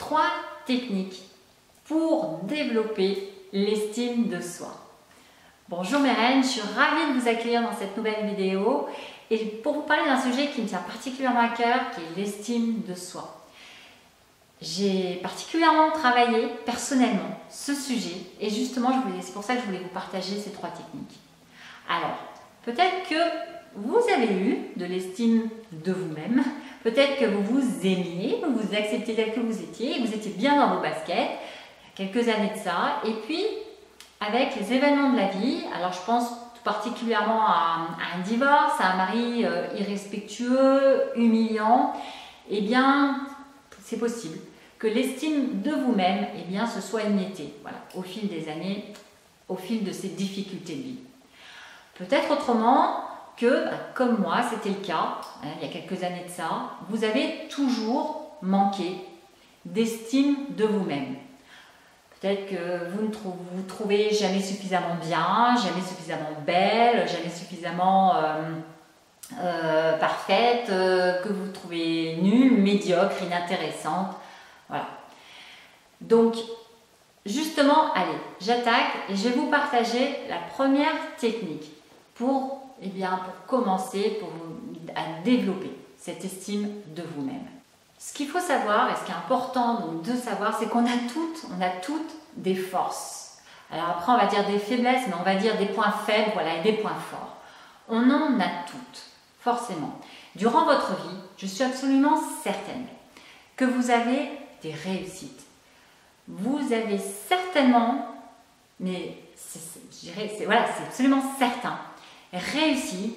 3 techniques pour développer l'estime de soi. Bonjour mes reines, je suis ravie de vous accueillir dans cette nouvelle vidéo et pour vous parler d'un sujet qui me tient particulièrement à cœur, qui est l'estime de soi. J'ai particulièrement travaillé personnellement ce sujet et justement c'est pour ça que je voulais vous partager ces 3 techniques. Alors, peut-être que vous avez eu de l'estime de vous-même, peut-être que vous vous aimiez, vous vous acceptez tel que vous étiez bien dans vos baskets, il y a quelques années de ça, et puis avec les événements de la vie, alors je pense tout particulièrement à un divorce, à un mari irrespectueux, humiliant, eh bien c'est possible que l'estime de vous-même se soit émiettée au fil des années, au fil de ces difficultés de vie. Peut-être autrement que, comme moi, c'était le cas, il y a quelques années de ça, vous avez toujours manqué d'estime de vous-même. Peut-être que vous ne vous trouvez jamais suffisamment bien, jamais suffisamment belle, jamais suffisamment parfaite, que vous trouvez nulle, médiocre, inintéressante. Voilà. Donc, justement, allez, j'attaque et je vais vous partager la première technique pour commencer à développer cette estime de vous-même. Ce qu'il faut savoir, et ce qui est important donc, de savoir, c'est qu'on a toutes des forces. Alors après, on va dire des faiblesses, mais on va dire des points faibles, et des points forts. On en a toutes, forcément. Durant votre vie, je suis absolument certaine que vous avez des réussites. Vous avez certainement, mais c'est absolument certain, réussi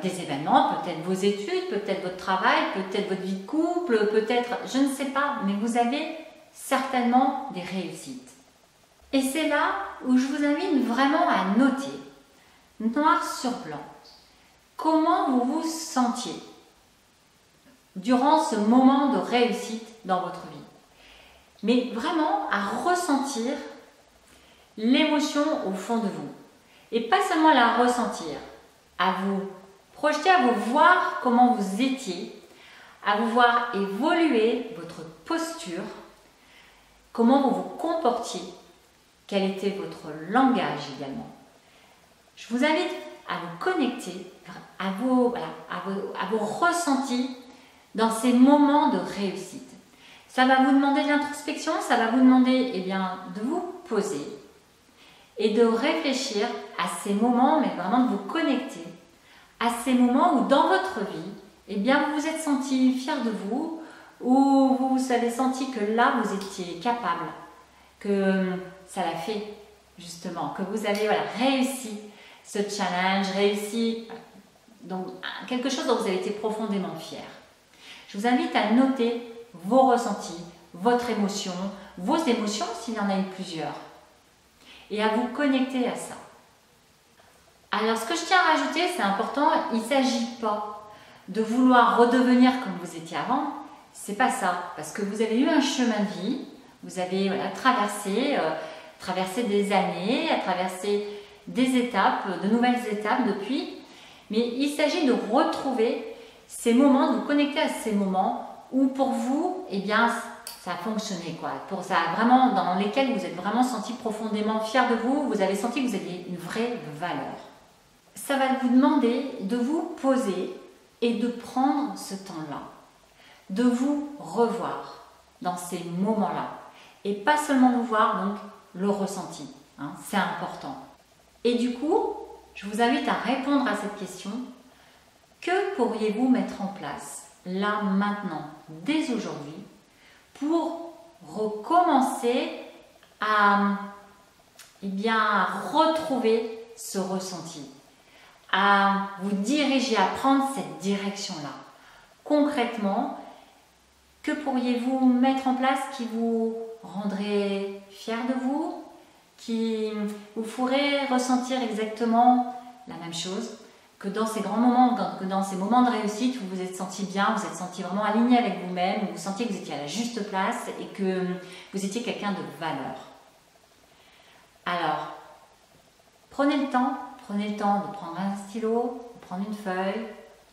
des événements, peut-être vos études, peut-être votre travail, peut-être votre vie de couple, peut-être, je ne sais pas, mais vous avez certainement des réussites. Et c'est là où je vous invite vraiment à noter, noir sur blanc, comment vous vous sentiez durant ce moment de réussite dans votre vie. Mais vraiment à ressentir l'émotion au fond de vous. Et pas seulement à la ressentir, à vous projeter, à vous voir comment vous étiez, à vous voir évoluer votre posture, comment vous vous comportiez, quel était votre langage également. Je vous invite à vous connecter à vos ressentis dans ces moments de réussite. Ça va vous demander de l'introspection, ça va vous demander de vous poser et de réfléchir à ces moments, mais vraiment de vous connecter à ces moments où dans votre vie, vous vous êtes senti fier de vous, ou vous avez senti que là vous étiez capable, que ça l'a fait justement, que vous avez réussi ce challenge, réussi donc quelque chose dont vous avez été profondément fier. Je vous invite à noter vos ressentis, votre émotion, vos émotions s'il y en a eu plusieurs, et à vous connecter à ça. Alors ce que je tiens à rajouter, c'est important, il ne s'agit pas de vouloir redevenir comme vous étiez avant, c'est pas ça, parce que vous avez eu un chemin de vie, vous avez traversé des années, traversé des étapes, de nouvelles étapes depuis, mais il s'agit de retrouver ces moments, de vous connecter à ces moments où pour vous, ça a fonctionné, pour ça, vraiment, dans lesquels vous êtes vraiment senti profondément fier de vous, vous avez senti que vous aviez une vraie valeur. Ça va vous demander de vous poser et de prendre ce temps-là, de vous revoir dans ces moments-là, et pas seulement vous voir, donc le ressenti, c'est important. Et du coup, je vous invite à répondre à cette question, que pourriez-vous mettre en place là, maintenant, dès aujourd'hui, pour recommencer à retrouver ce ressenti, à vous diriger, à prendre cette direction-là. Concrètement, que pourriez-vous mettre en place qui vous rendrait fier de vous, qui vous ferait ressentir exactement la même chose, que dans ces grands moments, que dans ces moments de réussite, vous vous êtes senti bien, vous êtes senti vraiment aligné avec vous-même, vous sentiez que vous étiez à la juste place et que vous étiez quelqu'un de valeur. Alors, prenez le temps de prendre un stylo, de prendre une feuille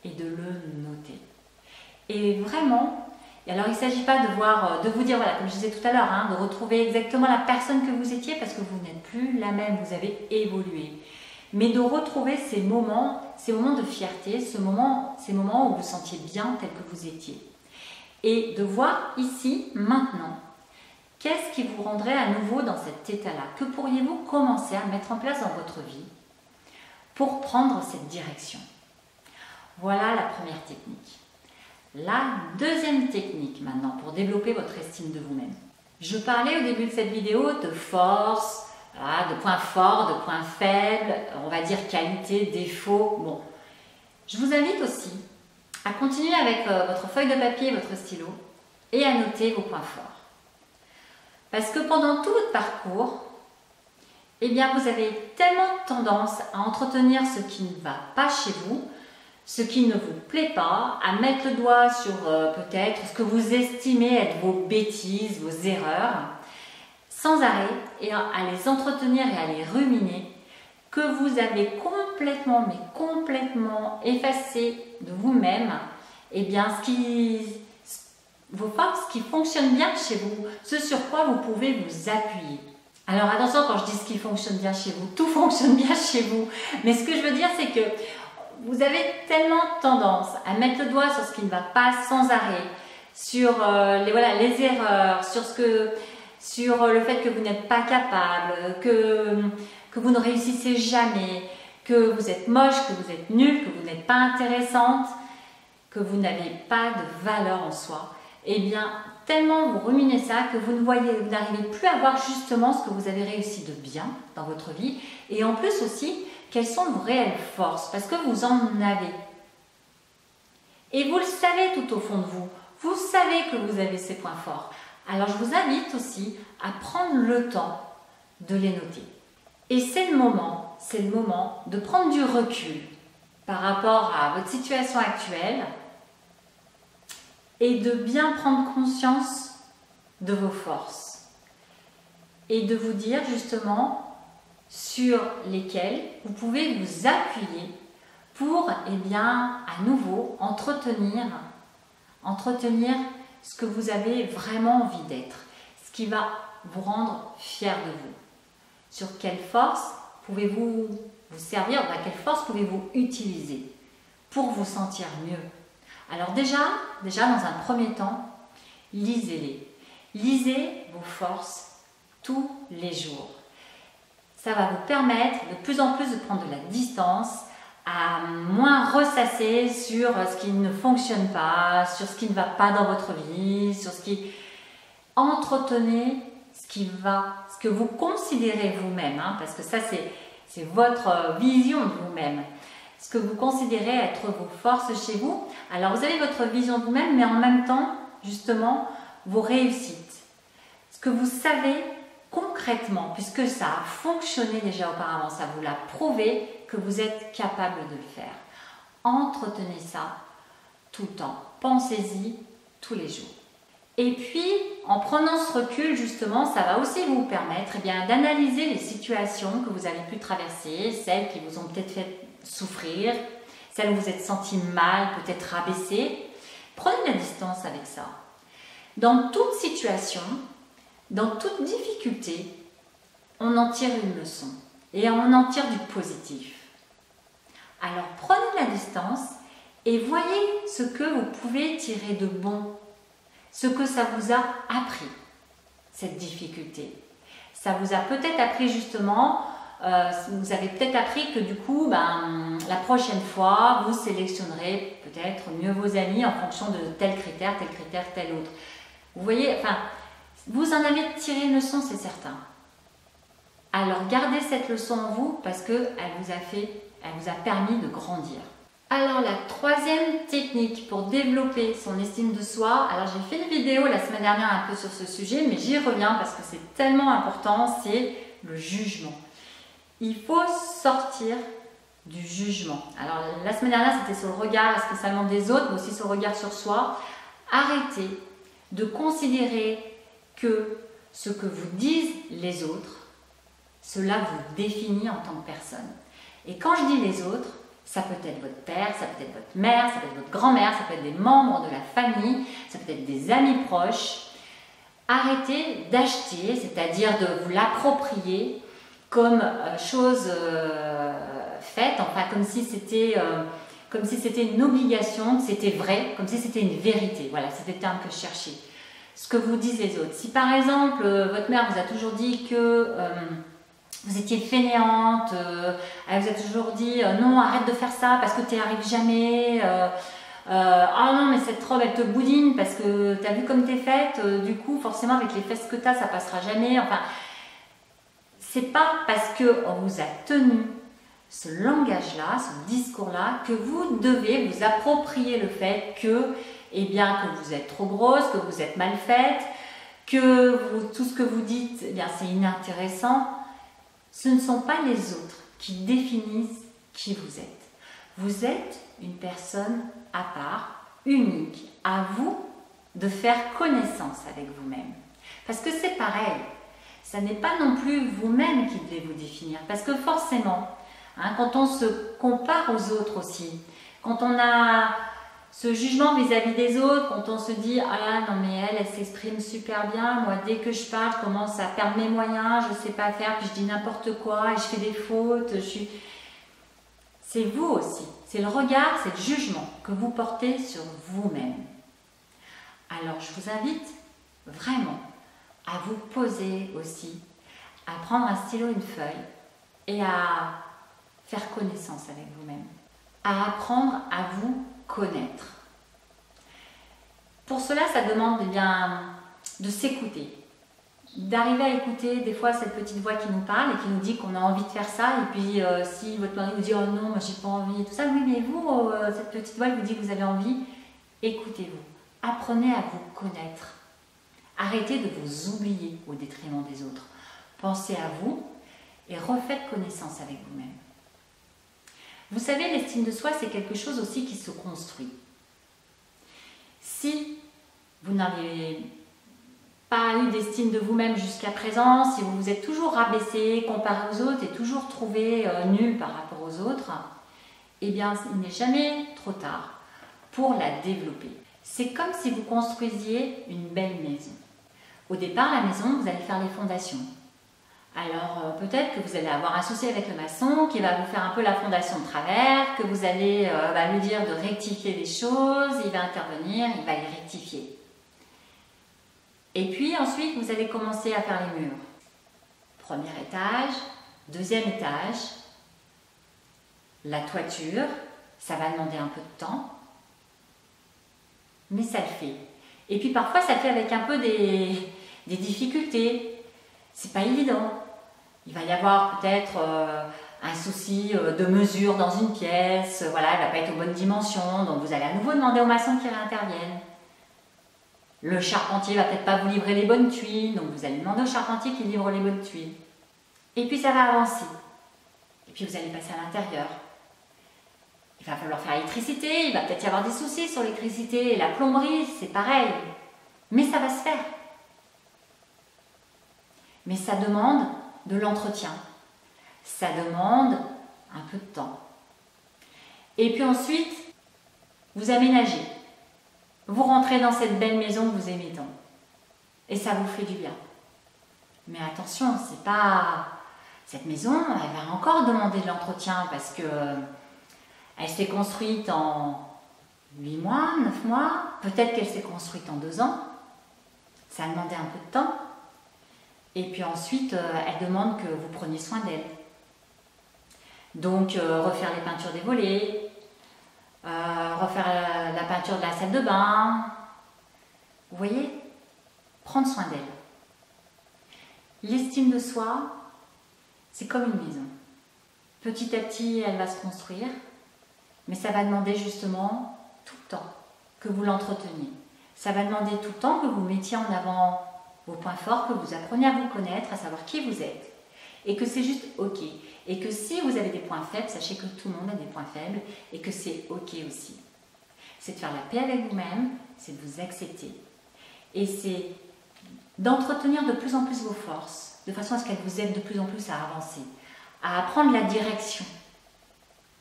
et de le noter. Et vraiment, Et alors il ne s'agit pas de vous dire, voilà, comme je disais tout à l'heure, hein, de retrouver exactement la personne que vous étiez parce que vous n'êtes plus la même, vous avez évolué. Mais de retrouver ces moments de fierté, ces moments où vous vous sentiez bien tel que vous étiez. Et de voir ici, maintenant, qu'est-ce qui vous rendrait à nouveau dans cet état-là? Que pourriez-vous commencer à mettre en place dans votre vie pour prendre cette direction? Voilà la première technique. La deuxième technique maintenant pour développer votre estime de vous-même. Je parlais au début de cette vidéo de force, de points forts, de points faibles, on va dire qualité, défaut. Bon, je vous invite aussi à continuer avec votre feuille de papier et votre stylo et à noter vos points forts. Parce que pendant tout votre parcours, eh bien, vous avez tellement tendance à entretenir ce qui ne va pas chez vous, ce qui ne vous plaît pas, à mettre le doigt sur peut-être ce que vous estimez être vos bêtises, vos erreurs, sans arrêt, et à les entretenir et à les ruminer, que vous avez complètement effacé de vous-même, eh bien, vos forces qui fonctionnent bien chez vous, ce sur quoi vous pouvez vous appuyer. Alors attention, quand je dis ce qui fonctionne bien chez vous, tout fonctionne bien chez vous, mais ce que je veux dire, c'est que vous avez tellement tendance à mettre le doigt sur ce qui ne va pas sans arrêt, sur les erreurs, sur le fait que vous n'êtes pas capable, que vous ne réussissez jamais, que vous êtes moche, que vous êtes nul, que vous n'êtes pas intéressante, que vous n'avez pas de valeur en soi. Eh bien, tellement vous ruminez ça que vous n'arrivez plus à voir justement ce que vous avez réussi de bien dans votre vie et en plus aussi, quelles sont vos réelles forces parce que vous en avez. Et vous le savez tout au fond de vous. Vous savez que vous avez ces points forts. Alors, je vous invite aussi à prendre le temps de les noter. Et c'est le moment de prendre du recul par rapport à votre situation actuelle et de bien prendre conscience de vos forces et de vous dire justement sur lesquelles vous pouvez vous appuyer pour, eh bien, à nouveau entretenir ce que vous avez vraiment envie d'être, ce qui va vous rendre fier de vous. Sur quelle force pouvez-vous vous servir, quelle force pouvez-vous utiliser pour vous sentir mieux? Alors déjà dans un premier temps, lisez-les. Lisez vos forces tous les jours. Ça va vous permettre de plus en plus de prendre de la distance, à moins ressasser sur ce qui ne fonctionne pas, sur ce qui ne va pas dans votre vie, sur ce qui... Entretenez ce que vous considérez vous-même, hein, parce que ça c'est votre vision de vous-même. Ce que vous considérez être vos forces chez vous. Alors vous avez votre vision de vous-même, mais en même temps, justement, vos réussites. Ce que vous savez concrètement, puisque ça a fonctionné déjà auparavant, ça vous l'a prouvé que vous êtes capable de le faire. Entretenez ça tout le temps. Pensez-y tous les jours. Et puis, en prenant ce recul, justement, ça va aussi vous permettre d'analyser les situations que vous avez pu traverser, celles qui vous ont peut-être fait souffrir, celles où vous êtes senti mal, peut-être rabaissé. Prenez la distance avec ça. Dans toute situation, dans toute difficulté, on en tire une leçon et on en tire du positif. Alors prenez la distance et voyez ce que vous pouvez tirer de bon, ce que ça vous a appris, cette difficulté. Ça vous a peut-être appris justement, vous avez peut-être appris que du coup, la prochaine fois, vous sélectionnerez peut-être mieux vos amis en fonction de tel critère, tel autre. Vous voyez, vous en avez tiré une leçon, c'est certain. Alors gardez cette leçon en vous parce qu'elle vous a permis de grandir. Alors la troisième technique pour développer son estime de soi, alors j'ai fait une vidéo la semaine dernière un peu sur ce sujet, mais j'y reviens parce que c'est tellement important, c'est le jugement. Il faut sortir du jugement. Alors la semaine dernière c'était sur le regard spécialement des autres, mais aussi sur le regard sur soi. Arrêtez de considérer que ce que vous disent les autres, cela vous définit en tant que personne. Et quand je dis les autres, Ça peut être votre père, ça peut être votre mère, ça peut être votre grand-mère, ça peut être des membres de la famille, ça peut être des amis proches. Arrêtez d'acheter, c'est-à-dire de vous l'approprier comme chose faite, enfin comme si c'était une obligation, que c'était vrai, comme si c'était une vérité. Voilà, c'était le terme que je cherchais. Ce que vous disent les autres. Si par exemple, votre mère vous a toujours dit que vous étiez fainéante, elle vous a toujours dit non, arrête de faire ça parce que tu n'y arrives jamais. Ah non, mais cette robe elle te boudine parce que tu as vu comme tu es faite, du coup, forcément, avec les fesses que tu as, ça passera jamais. Enfin, c'est pas parce qu'on vous a tenu ce langage-là, ce discours-là, que vous devez vous approprier le fait que, eh bien, que vous êtes trop grosse, que vous êtes mal faite, que tout ce que vous dites, eh bien, c'est inintéressant. Ce ne sont pas les autres qui définissent qui vous êtes. Vous êtes une personne à part, unique. À vous de faire connaissance avec vous-même. Parce que c'est pareil, ça n'est pas non plus vous-même qui devez vous définir. Parce que forcément, hein, quand on se compare aux autres aussi, quand on a ce jugement vis-à-vis des autres, quand on se dit « Ah là, non mais elle s'exprime super bien, moi dès que je parle, je commence à perdre mes moyens, je ne sais pas faire, puis je dis n'importe quoi, et je fais des fautes, C'est vous aussi, c'est le regard, c'est le jugement que vous portez sur vous-même. Alors je vous invite vraiment à vous poser aussi, à prendre un stylo, une feuille et à faire connaissance avec vous-même, à apprendre à vous connaître. Pour cela, ça demande eh bien, de s'écouter, d'arriver à écouter des fois cette petite voix qui nous parle et qui nous dit qu'on a envie de faire ça, et puis si votre mari vous dit « Oh non, moi j'ai pas envie » et tout ça, oui mais vous, cette petite voix qui vous dit que vous avez envie, écoutez-vous, apprenez à vous connaître. Arrêtez de vous oublier au détriment des autres. Pensez à vous et refaites connaissance avec vous-même. Vous savez, l'estime de soi, c'est quelque chose aussi qui se construit. Si vous n'avez pas eu d'estime de vous-même jusqu'à présent, si vous vous êtes toujours rabaissé, comparé aux autres et toujours trouvé nul par rapport aux autres, eh bien, il n'est jamais trop tard pour la développer. C'est comme si vous construisiez une belle maison. Au départ, la maison, vous allez faire les fondations. Alors, peut-être que vous allez avoir un souci avec le maçon qui va vous faire un peu la fondation de travers, que vous allez lui dire de rectifier les choses, il va intervenir, il va les rectifier. Et puis ensuite, vous allez commencer à faire les murs. Premier étage, deuxième étage, la toiture, ça va demander un peu de temps, mais ça le fait. Et puis parfois, ça fait avec un peu des difficultés. C'est pas évident. Il va y avoir peut-être un souci de mesure dans une pièce, voilà, elle ne va pas être aux bonnes dimensions, donc vous allez à nouveau demander au maçon qu'il réintervienne. Le charpentier va peut-être pas vous livrer les bonnes tuiles, donc vous allez demander au charpentier qu'il livre les bonnes tuiles. Et puis ça va avancer. Et puis vous allez passer à l'intérieur. Il va falloir faire l'électricité, il va peut-être y avoir des soucis sur l'électricité, la plomberie, c'est pareil. Mais ça va se faire. Mais ça demande de l'entretien. Ça demande un peu de temps. Et puis ensuite, vous aménagez. Vous rentrez dans cette belle maison que vous aimez tant. Et ça vous fait du bien. Mais attention, c'est pas... Cette maison, elle va encore demander de l'entretien parce que elle s'est construite en 8 mois, 9 mois. Peut-être qu'elle s'est construite en 2 ans. Ça a demandé un peu de temps. Et puis ensuite, elle demande que vous preniez soin d'elle. Donc, refaire les peintures des volets, refaire la peinture de la salle de bain. Vous voyez, prendre soin d'elle. L'estime de soi, c'est comme une maison. Petit à petit, elle va se construire, mais ça va demander justement tout le temps que vous l'entreteniez. Ça va demander tout le temps que vous mettiez en avant vos points forts, que vous appreniez à vous connaître, à savoir qui vous êtes, et que c'est juste ok. Et que si vous avez des points faibles, sachez que tout le monde a des points faibles, et que c'est ok aussi. C'est de faire la paix avec vous-même, c'est de vous accepter, et c'est d'entretenir de plus en plus vos forces, de façon à ce qu'elles vous aident de plus en plus à avancer, à prendre la direction.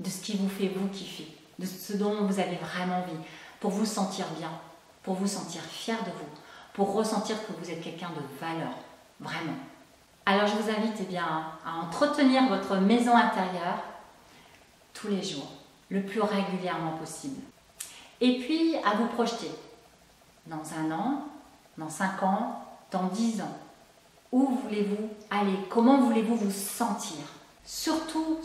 de ce qui vous fait vous kiffer, de ce dont vous avez vraiment envie, pour vous sentir bien, pour vous sentir fier de vous, pour ressentir que vous êtes quelqu'un de valeur, vraiment. Alors je vous invite à entretenir votre maison intérieure tous les jours, le plus régulièrement possible. Et puis à vous projeter dans 1 an, dans 5 ans, dans 10 ans. Où voulez-vous aller? Comment voulez-vous vous sentir? Surtout,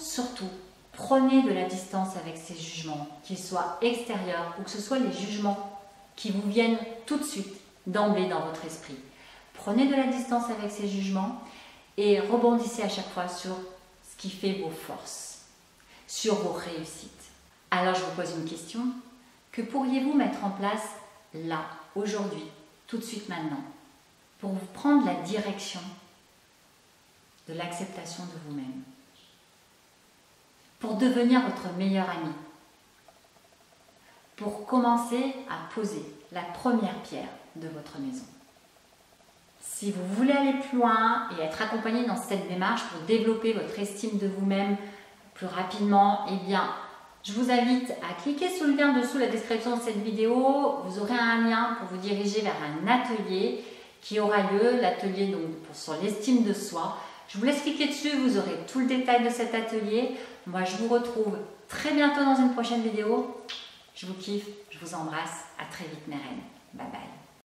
prenez de la distance avec ces jugements, qu'ils soient extérieurs ou que ce soit les jugements qui vous viennent tout de suite, d'emblée dans votre esprit. Prenez de la distance avec ces jugements et rebondissez à chaque fois sur ce qui fait vos forces, sur vos réussites. Alors je vous pose une question. Que pourriez-vous mettre en place là, aujourd'hui, tout de suite maintenant, pour vous prendre la direction de l'acceptation de vous-même, pour devenir votre meilleur ami, pour commencer à poser la première pierre de votre maison. Si vous voulez aller plus loin et être accompagné dans cette démarche pour développer votre estime de vous-même plus rapidement, eh bien, je vous invite à cliquer sur le lien dessous la description de cette vidéo. Vous aurez un lien pour vous diriger vers un atelier qui aura lieu, l'atelier donc sur l'estime de soi. Je vous laisse cliquer dessus, vous aurez tout le détail de cet atelier. Moi, je vous retrouve très bientôt dans une prochaine vidéo. Je vous kiffe, je vous embrasse. À très vite, mes reines. Bye bye.